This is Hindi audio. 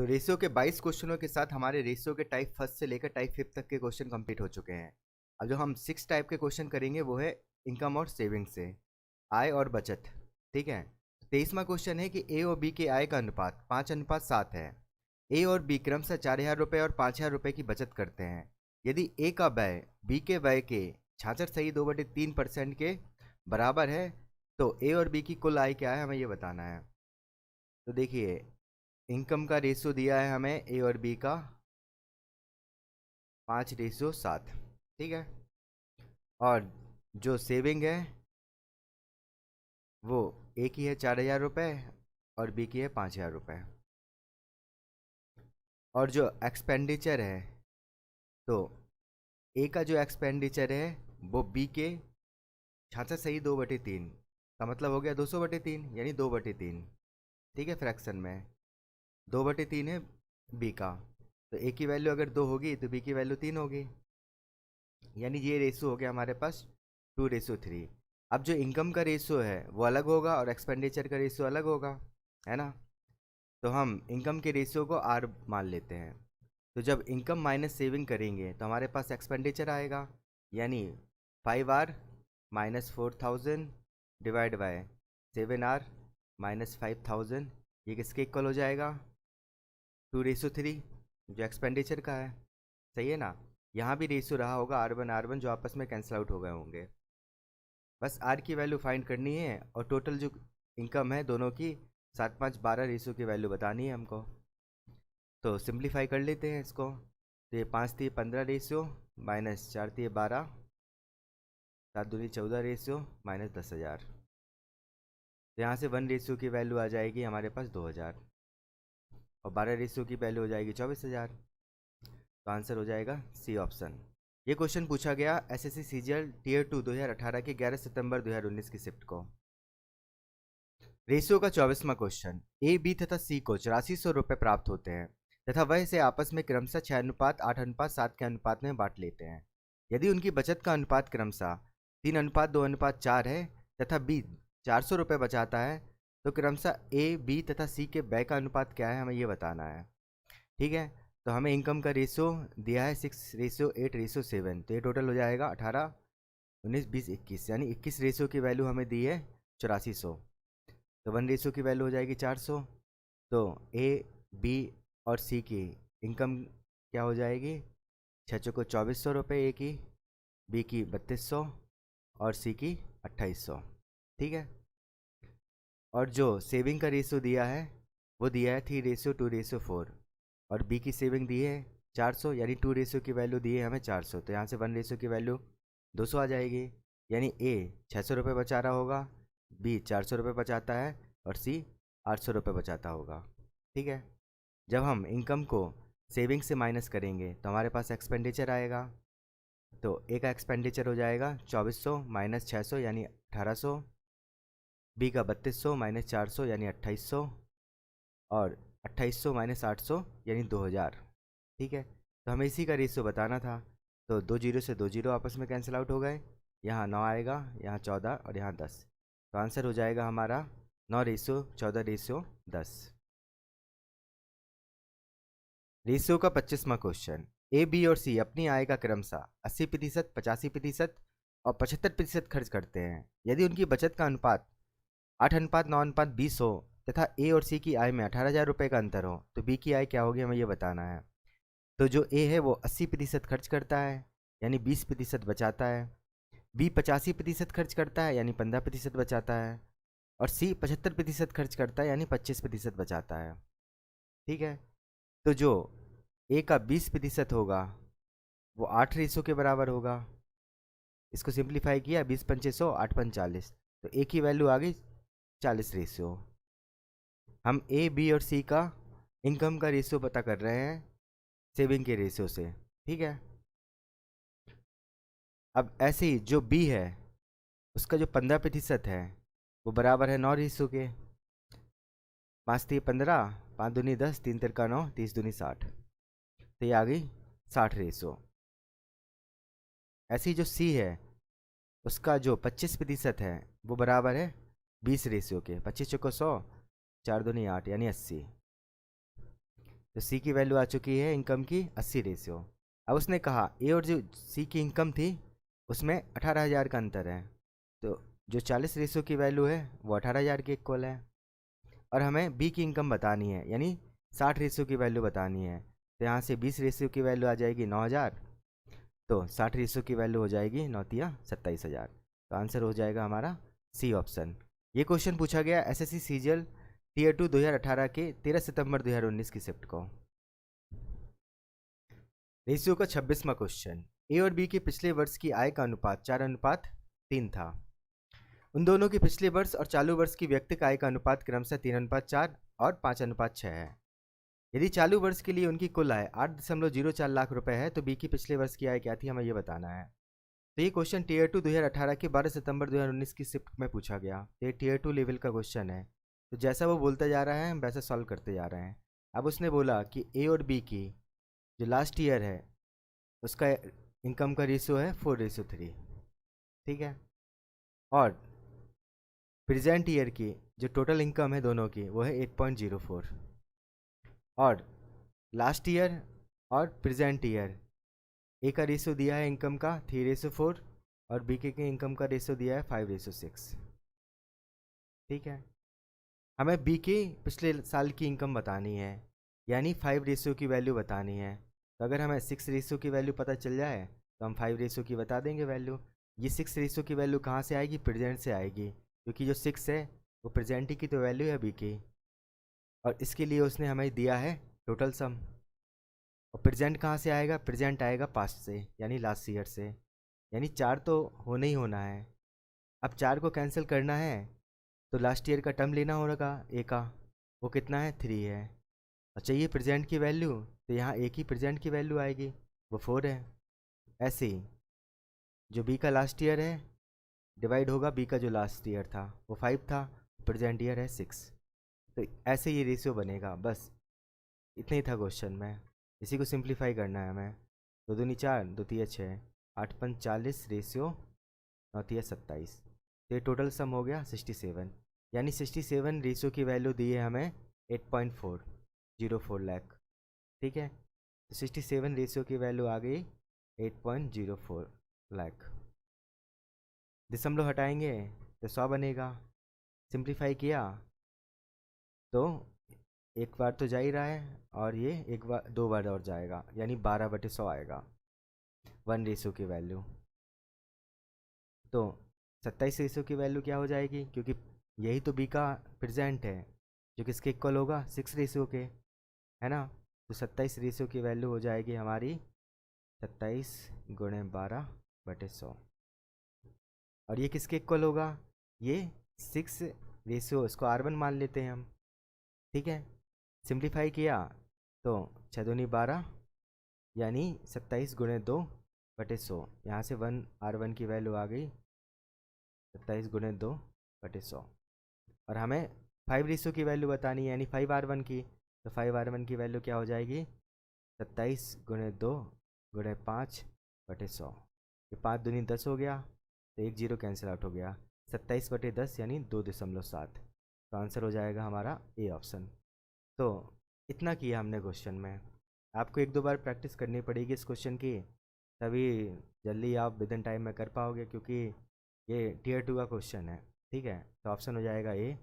तो रेशियो के 22 क्वेश्चनों के साथ हमारे रेशियो के टाइप फर्स्ट से लेकर टाइप फिफ्थ तक के क्वेश्चन कंप्लीट हो चुके हैं। अब जो हम 6 टाइप के क्वेश्चन करेंगे वो है इनकम और सेविंग से, आय और बचत। ठीक है। 23वां क्वेश्चन है कि ए और बी के आय का अनुपात 5:7 है। ए और बी क्रमशः 4,000 रुपये और 5,000 रुपये की बचत करते हैं। यदि ए का व्यय बी के व्यय के 66.2/3% के बराबर है तो ए और बी की कुल आय क्या है, हमें ये बताना है। तो देखिए, इनकम का रेशियो दिया है हमें ए और बी का 5:7। ठीक है। और जो सेविंग है वो ए की है 4,000 रुपये और बी की है 5,000 रुपये। और जो एक्सपेंडिचर है, तो ए का जो एक्सपेंडिचर है वो बी के 66.2/3 का मतलब हो गया 200/3, यानी 2/3। ठीक है, फ्रैक्शन में 2/3 है बी का, तो ए की वैल्यू अगर 2 होगी तो बी की वैल्यू 3 होगी, यानी ये रेशियो हो गया हमारे पास 2:3। अब जो इनकम का रेशियो है वो अलग होगा और एक्सपेंडिचर का रेशियो अलग होगा, है ना। तो हम इनकम के रेशियो को आर मान लेते हैं। तो जब इनकम माइनस सेविंग करेंगे तो हमारे पास एक्सपेंडिचर आएगा, यानी 5R minus 4,000 divide by 7R minus 5,000। ये किसके इक्वल हो जाएगा? 2:3, जो एक्सपेंडिचर का है। सही है ना। यहाँ भी रेशियो रहा होगा R1 जो आपस में कैंसिल आउट हो गए होंगे। बस आर की वैल्यू फाइंड करनी है और टोटल जो इनकम है दोनों की 7, 5, 12 रेशियो की वैल्यू बतानी है हमको। तो सिंप्लीफाई कर लेते हैं इसको। तो ये 5×3 = 15 रेशियो माइनस 4×3 = 12, 7×2 = 14 रेशियो माइनस 10,000। तो यहाँ से 1 रेशियो की वैल्यू आ जाएगी हमारे पास 2,000 और 12 रेशियो की वैल्यू हो जाएगी 24,000। तो आंसर हो जाएगा सी ऑप्शन। ये क्वेश्चन पूछा गया एसएससी सीजीएल टियर 2 2018 के 11 सितंबर 2019 की शिफ्ट को। रेशियो का 24वां क्वेश्चन, ए बी तथा सी को 8400 रुपये प्राप्त होते हैं तथा वह इसे आपस में क्रमशः 6:8:7 के अनुपात में बांट लेते हैं। यदि उनकी बचत का अनुपात क्रमशः 3:2:4 है तथा बी 400 रुपये बचाता है तो क्रमशः ए बी तथा सी के व्यय का अनुपात क्या है, हमें ये बताना है। ठीक है। तो हमें इनकम का रेशियो दिया है 6:8:7, तो ये टोटल हो जाएगा 18, 19, 20, 21, यानी 21 रेशियो की वैल्यू हमें दी है 8400। तो 1 रेशियो की वैल्यू हो जाएगी 400। तो ए बी और सी की इनकम क्या हो जाएगी? 6,2400 रुपये ए की, बी की 3200 और सी की 2800। ठीक है। और जो सेविंग का रेशियो दिया है वो दिया है 3:2:4 और बी की सेविंग दी है 400, यानी 2 रेशियो की वैल्यू दी है हमें 400। तो यहाँ से 1 रेशियो की वैल्यू 200 आ जाएगी, यानी ए 600 रुपये बचा रहा होगा, बी 400 रुपये बचाता है और सी 800 रुपये बचाता होगा। ठीक है। जब हम इनकम को सेविंग से माइनस करेंगे तो हमारे पास एक्सपेंडिचर आएगा। तो ए का एक्सपेंडिचर हो जाएगा 2400 माइनस 600 यानी 1800, बी का 3200 माइनस 400 यानी 2800 और 2800 माइनस 800 यानी 2000। ठीक है। तो हमें इसी का रेशियो बताना था। तो 2 जीरो से 2 जीरो आपस में कैंसिल आउट हो गए, यहाँ 9 आएगा, यहाँ 14 और यहाँ 10। तो आंसर हो जाएगा हमारा 9:14:10। रेशियो का 25वां क्वेश्चन, ए बी और सी अपनी आय का क्रमशः 80%, 85% और 75% खर्च करते हैं। यदि उनकी बचत का अनुपात 8:9:20 हो तथा ए और सी की आय में 18,000 रुपये का अंतर हो तो बी की आय क्या होगी, हमें ये बताना है। तो जो ए है वो 80% खर्च करता है यानी 20% बचाता है, बी 85% खर्च करता है यानी 15% बचाता है और सी 75% खर्च करता है यानी 25% बचाता है। ठीक है। तो जो ए का 20% होगा वो 8 रेशो के बराबर होगा। इसको सिंप्लीफाई किया, 20×5 = 8×5 = 40। तो ए की वैल्यू आ गई 40 रेशियो। हम ए बी और सी का इनकम का रेशियो पता कर रहे हैं सेविंग के रेशियो से। ठीक है। अब ऐसे ही जो बी है उसका जो 15% है वो बराबर है 9 रेशियो के। 5×3 = 15, 5×2 = 10, 3×3 = 9, 30×2 = 60। तो ये आ गई 60 रेशियो। ऐसे ही जो सी है उसका जो 25% है वो बराबर है 20 रेशियो के। 25 × 100, 4×2 = 8 यानी 80। तो सी की वैल्यू आ चुकी है इनकम की 80 रेशियो। अब उसने कहा ए और जो सी की इनकम थी उसमें 18,000 का अंतर है, तो जो 40 रेशियो की वैल्यू है वो 18,000 के इक्वल है। और हमें बी की इनकम बतानी है, यानी 60 रेशियो की वैल्यू बतानी है। तो यहाँ से 20 रेशियो की वैल्यू आ जाएगी 9,000, तो 60 रेशियो की वैल्यू हो जाएगी 9 × 27,000। तो आंसर हो जाएगा हमारा सी ऑप्शन। ये क्वेश्चन पूछा गया एसएससी सीजीएल टीयर 2 2018 के 13 सितंबर 2019 की शिफ्ट को। रेशियो का 26वां क्वेश्चन, ए और बी के पिछले वर्ष की आय का अनुपात 4:3 था। उन दोनों के पिछले वर्ष और चालू वर्ष की व्यक्तिगत आय का अनुपात क्रमशः 3:4 और 5:6 है। यदि चालू वर्ष के लिए उनकी कुल आय 8.04 लाख रुपए है तो बी की पिछले वर्ष की आय क्या थी, हमें ये बताना है। तो ये क्वेश्चन टीयर 2 2018 के 12 सितंबर 2019 की शिफ्ट में पूछा गया। तो ये टीयर 2 लेवल का क्वेश्चन है, तो जैसा वो बोलता जा रहा है हम वैसा सॉल्व करते जा रहे हैं। अब उसने बोला कि ए और बी की जो लास्ट ईयर है उसका इनकम का रेशियो है 4:3, ठीक है। और प्रेजेंट ईयर की जो टोटल इनकम है दोनों की वो है 8.04। और लास्ट ईयर और प्रेजेंट ईयर ए का रेशियो दिया है इनकम का 3:4 और बी के इनकम का रेशियो दिया है 5:6, ठीक है। हमें बी के पिछले साल की इनकम बतानी है, यानी 5 रेशियो की वैल्यू बतानी है। तो अगर हमें 6 रेशियो की वैल्यू पता चल जाए तो हम 5 रेशियो की बता देंगे वैल्यू। ये 6 रेशियो की वैल्यू कहाँ से आएगी, प्रेजेंट से आएगी, क्योंकि जो 6 है वो प्रेजेंट ही की तो वैल्यू है बी की। और इसके लिए उसने हमें दिया है टोटल सम। और प्रेजेंट कहाँ से आएगा, प्रेजेंट आएगा पास्ट से, यानी लास्ट ईयर से, यानी 4 तो होना ही होना है। अब 4 को कैंसिल करना है तो लास्ट ईयर का टर्म लेना होगा ए का, वो कितना है 3 है। और चाहिए प्रेजेंट की वैल्यू, तो यहाँ ए की प्रेजेंट की वैल्यू आएगी, वो 4 है। ऐसे ही जो बी का लास्ट ईयर है डिवाइड होगा बी का जो लास्ट ईयर था वो 5 था, प्रेजेंट ईयर है 6। तो ऐसे ये रेशियो बनेगा। बस इतना ही था क्वेश्चन में, इसी को सिंप्लीफाई करना है हमें। 2 दूनी 4, 2 तिया 6, 8×5 = 40 रेशियो 9 तिया 27। तो ये टोटल सम हो गया 67, यानी 67 रेशियो की वैल्यू दी है हमें 8.404 लाख, ठीक है। तो 67 रेशियो की वैल्यू आ गई 8.04 लाख। दशमलव हटाएंगे तो 100 बनेगा। सिंप्लीफाई किया तो एक बार तो जा ही रहा है और ये एक बार 2 बार और जाएगा, यानी 12/100 आएगा 1 रेशियो की वैल्यू। तो 27 रेशियो की वैल्यू क्या हो जाएगी, क्योंकि यही तो बी का प्रेजेंट है जो किसके इक्वल होगा 6 रेशियो के, है ना। तो 27 रेशियो की वैल्यू हो जाएगी हमारी 27 × 12/100। और ये किसके इक्वल होगा, ये 6 रेशियो, इसको R1 मान लेते हैं हम, ठीक है। सिंप्लीफाई किया तो 6 दूनी 12, यानी 27 × 2/100। यहाँ से 1 R1 की वैल्यू आ गई 27 × 2/100। और हमें 5 रेशियो की वैल्यू बतानी है, यानी 5R1 की। तो 5R1 की वैल्यू क्या हो जाएगी 27 × 2 × 5/100। ये 5 दूनी 10 हो गया, तो 1 0 कैंसिल आउट हो गया, 27/10 यानी 2.7। तो आंसर हो जाएगा हमारा ए ऑप्शन। तो इतना किया हमने क्वेश्चन में। आपको 1-2 बार प्रैक्टिस करनी पड़ेगी इस क्वेश्चन की, तभी जल्दी आप विदिन टाइम में कर पाओगे, क्योंकि ये टीयर 2 का क्वेश्चन है, ठीक है। तो ऑप्शन हो जाएगा ए।